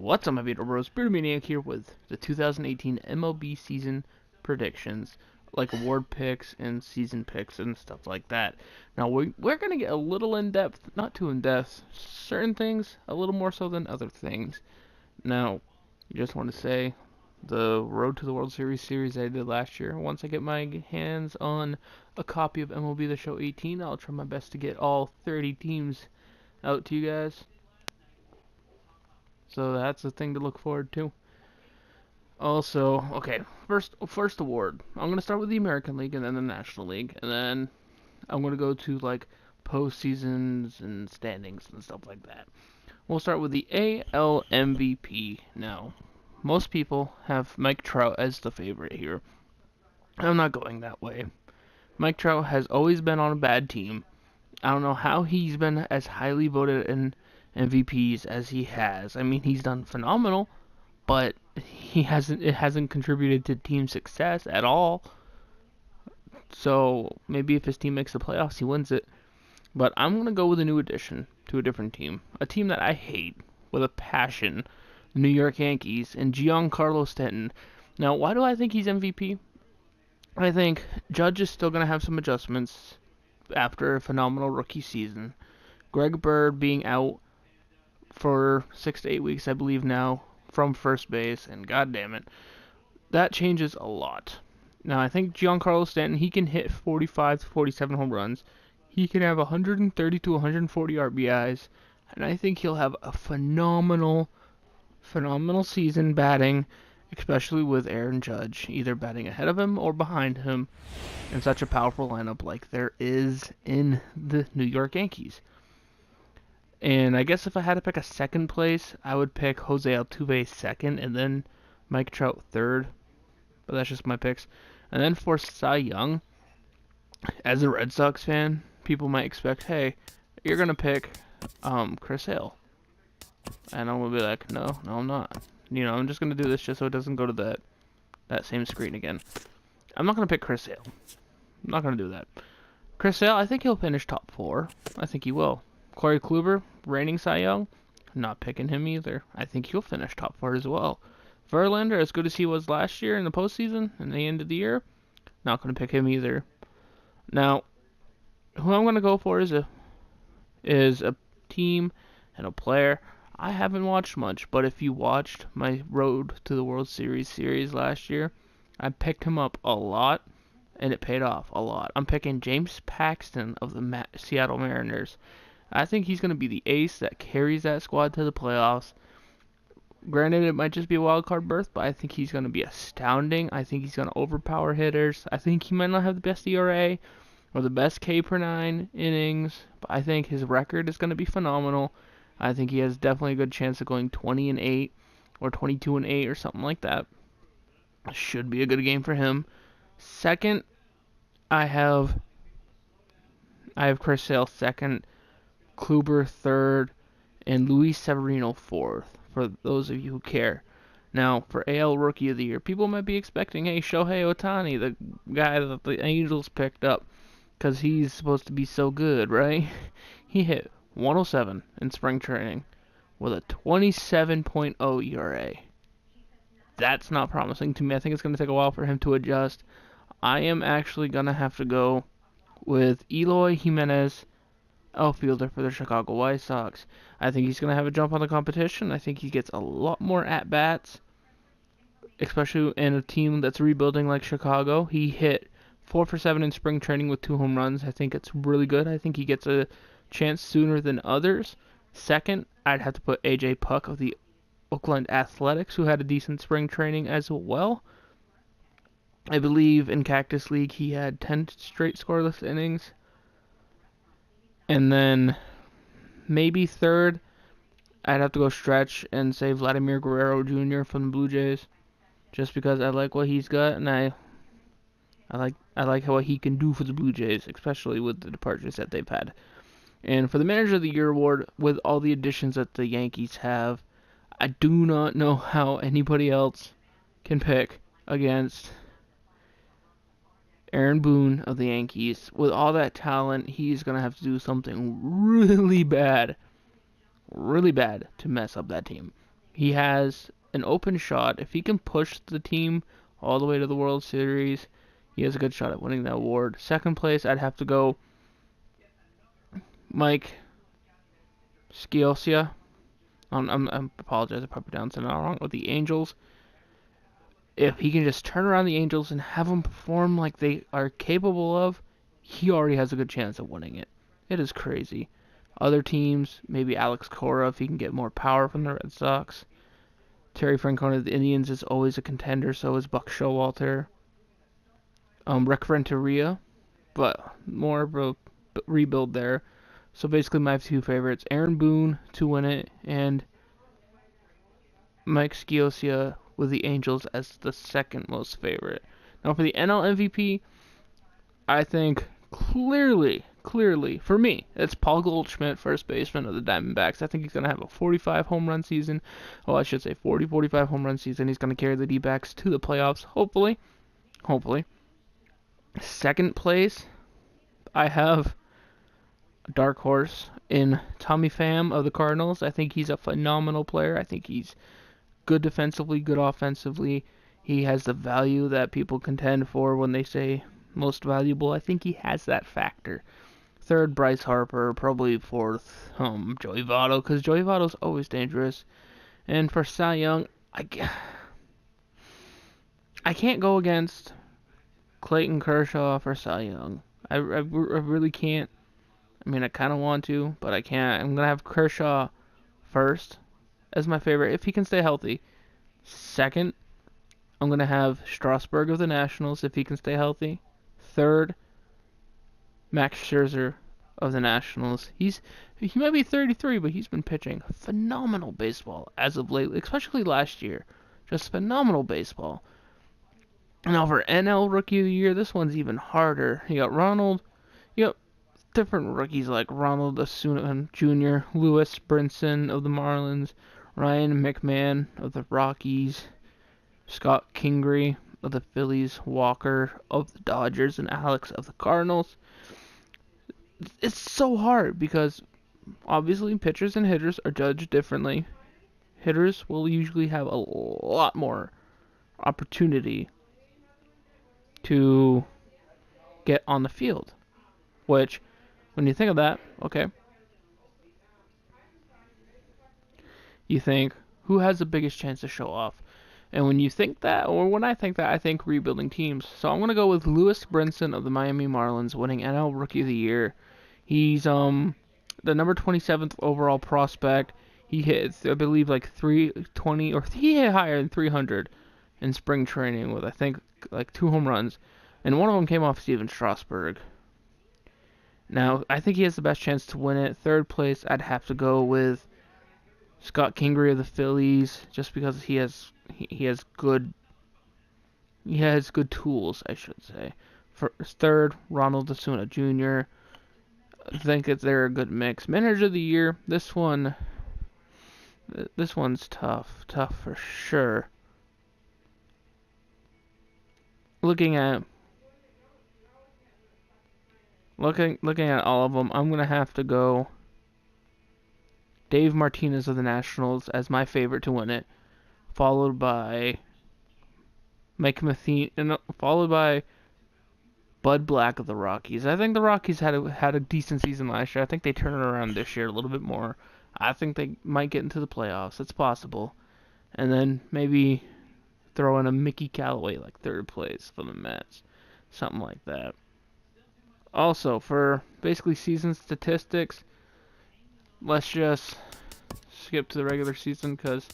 What's up, my beautiful bros? Maine-iac here with the 2018 MLB season predictions, like award picks and season picks and stuff like that. Now, we're going to get a little in-depth, not too in-depth, certain things, a little more so than other things. Now, I just want to say, the Road to the World Series I did last year, once I get my hands on a copy of MLB The Show 18, I'll try my best to get all 30 teams out to you guys. So that's a thing to look forward to. Also, okay, first award. I'm gonna start with the American League and then the National League, and then I'm gonna go to like postseasons and standings and stuff like that. We'll start with the AL MVP. Now, most people have Mike Trout as the favorite here. I'm not going that way. Mike Trout has always been on a bad team. I don't know how he's been as highly voted in MVPs as he has. I mean, he's done phenomenal, but it hasn't contributed to team success at all. So maybe if his team makes the playoffs, he wins it. But I'm gonna go with a new addition to a different team, a team that I hate with a passion, the New York Yankees and Giancarlo Stanton. Now, why do I think he's MVP? I think Judge is still gonna have some adjustments after a phenomenal rookie season. Greg Bird being out for 6 to 8 weeks, I believe now, from first base, and god damn it, that changes a lot. Now, I think Giancarlo Stanton, he can hit 45 to 47 home runs. He can have 130 to 140 RBIs, and I think he'll have a phenomenal season batting, especially with Aaron Judge either batting ahead of him or behind him in such a powerful lineup like there is in the New York Yankees. And I guess if I had to pick a second place, I would pick Jose Altuve second and then Mike Trout third. But that's just my picks. And then for Cy Young, as a Red Sox fan, people might expect, hey, you're going to pick Chris Sale. And I'm going to be like, no, I'm not. I'm just going to do this just so it doesn't go to that same screen again. I'm not going to pick Chris Sale. I'm not going to do that. Chris Sale, I think he'll finish top 4. I think he will. Corey Kluber, reigning Cy Young, not picking him either. I think he'll finish top 4 as well. Verlander, as good as he was last year in the postseason and the end of the year, not going to pick him either. Now, who I'm going to go for is a team and a player. I haven't watched much, but if you watched my Road to the World Series last year, I picked him up a lot, and it paid off a lot. I'm picking James Paxton of the Seattle Mariners. I think he's going to be the ace that carries that squad to the playoffs. Granted, it might just be a wild card berth, but I think he's going to be astounding. I think he's going to overpower hitters. I think he might not have the best ERA or the best K per 9 innings, but I think his record is going to be phenomenal. I think he has definitely a good chance of going 20-8 or 22-8 or something like that. Should be a good game for him. Second, I have Chris Sale second, Kluber third, and Luis Severino fourth, for those of you who care. Now, for AL Rookie of the Year, people might be expecting, hey, Shohei Ohtani, the guy that the Angels picked up, because he's supposed to be so good, right? He hit 107 in spring training with a 27.0 ERA. That's not promising to me. I think it's going to take a while for him to adjust. I am actually going to have to go with Eloy Jimenez, outfielder for the Chicago White Sox. I think he's going to have a jump on the competition. I think he gets a lot more at-bats, especially in a team that's rebuilding like Chicago. He hit 4 for 7 in spring training with 2 home runs. I think it's really good. I think he gets a chance sooner than others. Second, I'd have to put A.J. Puck of the Oakland Athletics, who had a decent spring training as well. I believe in Cactus League he had 10 straight scoreless innings. And then maybe third, I'd have to go stretch and say Vladimir Guerrero Jr. from the Blue Jays, just because I like what he's got, and I like how he can do for the Blue Jays, especially with the departures that they've had. And for the Manager of the Year award, with all the additions that the Yankees have, I do not know how anybody else can pick against Aaron Boone of the Yankees. With all that talent, he's going to have to do something really bad to mess up that team. He has an open shot. If he can push the team all the way to the World Series, he has a good shot at winning that award. Second place, I'd have to go Mike Scioscia. I apologize, I probably pronounced it wrong, with the Angels. If he can just turn around the Angels and have them perform like they are capable of, he already has a good chance of winning it. It is crazy. Other teams, maybe Alex Cora if he can get more power from the Red Sox. Terry Francona of the Indians is always a contender, so is Buck Showalter. Rick Renteria, but more of a rebuild there. So basically my two favorites, Aaron Boone to win it, and Mike Scioscia with the Angels as the second most favorite. Now for the NL MVP, I think clearly, for me, it's Paul Goldschmidt, first baseman of the Diamondbacks. I think he's going to have a 45 home run season. Well, I should say 45 home run season. He's going to carry the D-backs to the playoffs, hopefully. Second place, I have a dark horse in Tommy Pham of the Cardinals. I think he's a phenomenal player. I think he's good defensively, good offensively. He has the value that people contend for when they say most valuable. I think he has that factor. Third, Bryce Harper. Probably fourth, Joey Votto, because Joey Votto's always dangerous. And for Cy Young, I can't go against Clayton Kershaw for Cy Young. I really can't. I mean, I kind of want to, but I can't. I'm going to have Kershaw first as my favorite, if he can stay healthy. Second, I'm going to have Strasburg of the Nationals, if he can stay healthy. Third, Max Scherzer of the Nationals. He might be 33, but he's been pitching phenomenal baseball as of late, especially last year. Just phenomenal baseball. Now for NL Rookie of the Year, this one's even harder. You got different rookies like Ronald Acuna Jr., Lewis Brinson of the Marlins, Ryan McMahon of the Rockies, Scott Kingery of the Phillies, Walker of the Dodgers, and Alex of the Cardinals. It's so hard because obviously pitchers and hitters are judged differently. Hitters will usually have a lot more opportunity to get on the field, which, when you think of that, okay, you think, who has the biggest chance to show off? And when you think that, or when I think that, I think rebuilding teams. So I'm going to go with Lewis Brinson of the Miami Marlins winning NL Rookie of the Year. He's the number 27th overall prospect. He hit, I believe, like 320, or he hit higher than 300 in spring training with, I think, like 2 home runs. And one of them came off Steven Strasburg. Now, I think he has the best chance to win it. Third place, I'd have to go with Scott Kingery of the Phillies, just because he has good tools, I should say. Third, Ronald Acuna Jr. I think they're a good mix. Manager of the Year, this one's tough for sure. Looking at all of them, I'm gonna have to go Dave Martinez of the Nationals as my favorite to win it, followed by Mike Matheny, and followed by Bud Black of the Rockies. I think the Rockies had a decent season last year. I think they turn it around this year a little bit more. I think they might get into the playoffs. It's possible. And then maybe throw in a Mickey Callaway like third place for the Mets. Something like that. Also, for basically season statistics, let's just skip to the regular season, because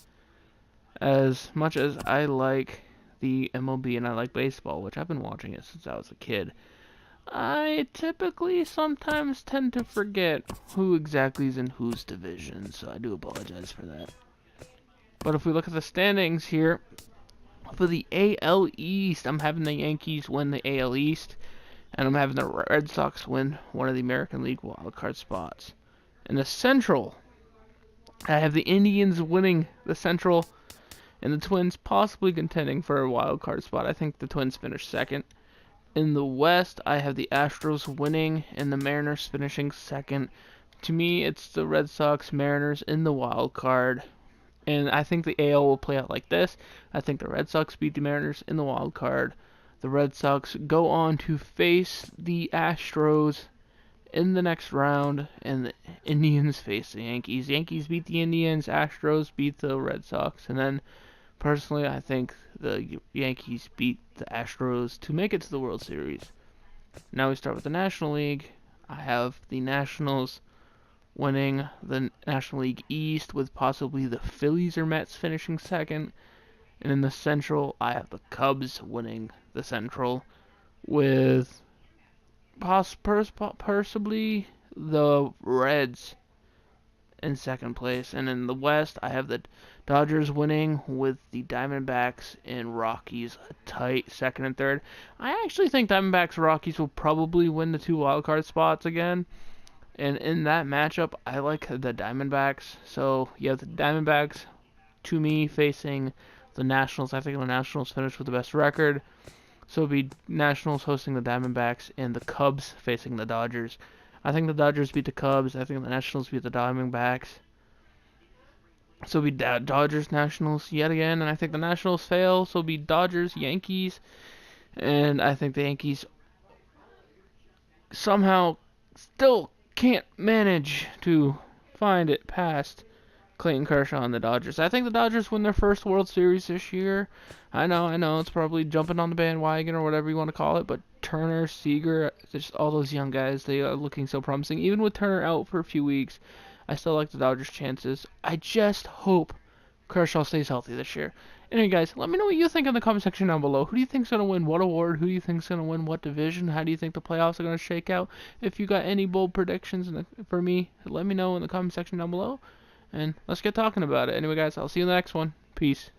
as much as I like the MLB and I like baseball, which I've been watching it since I was a kid, I typically sometimes tend to forget who exactly is in whose division, so I do apologize for that. But if we look at the standings here, for the AL East, I'm having the Yankees win the AL East, and I'm having the Red Sox win one of the American League wildcard spots. In the Central, I have the Indians winning the Central, and the Twins possibly contending for a wildcard spot. I think the Twins finish second. In the West, I have the Astros winning and the Mariners finishing second. To me, it's the Red Sox, Mariners in the wild card. And I think the AL will play out like this. I think the Red Sox beat the Mariners in the wild card. The Red Sox go on to face the Astros in the next round, and the Indians face the Yankees. Yankees beat the Indians, Astros beat the Red Sox, and then personally, I think the Yankees beat the Astros to make it to the World Series. Now we start with the National League. I have the Nationals winning the National League East with possibly the Phillies or Mets finishing second. And in the Central, I have the Cubs winning the Central with possibly the Reds in second place. And in the West, I have the Dodgers winning with the Diamondbacks and Rockies a tight second and third. I actually think Diamondbacks Rockies will probably win the 2 wildcard spots again. And in that matchup, I like the Diamondbacks. So, yeah, the Diamondbacks, to me, facing the Nationals. I think the Nationals finish with the best record. So it'll be Nationals hosting the Diamondbacks and the Cubs facing the Dodgers. I think the Dodgers beat the Cubs. I think the Nationals beat the Diamondbacks. So it'll be Dodgers Nationals yet again. And I think the Nationals fail. So it'll be Dodgers Yankees. And I think the Yankees somehow still can't manage to find it past Clayton Kershaw and the Dodgers. I think the Dodgers win their first World Series this year. I know, it's probably jumping on the bandwagon or whatever you want to call it, but Turner, Seager, just all those young guys, they are looking so promising. Even with Turner out for a few weeks, I still like the Dodgers' chances. I just hope Kershaw stays healthy this year. Anyway, guys, let me know what you think in the comment section down below. Who do you think's going to win what award? Who do you think's going to win what division? How do you think the playoffs are going to shake out? If you got any bold predictions for me, let me know in the comment section down below. And let's get talking about it. Anyway, guys, I'll see you in the next one. Peace.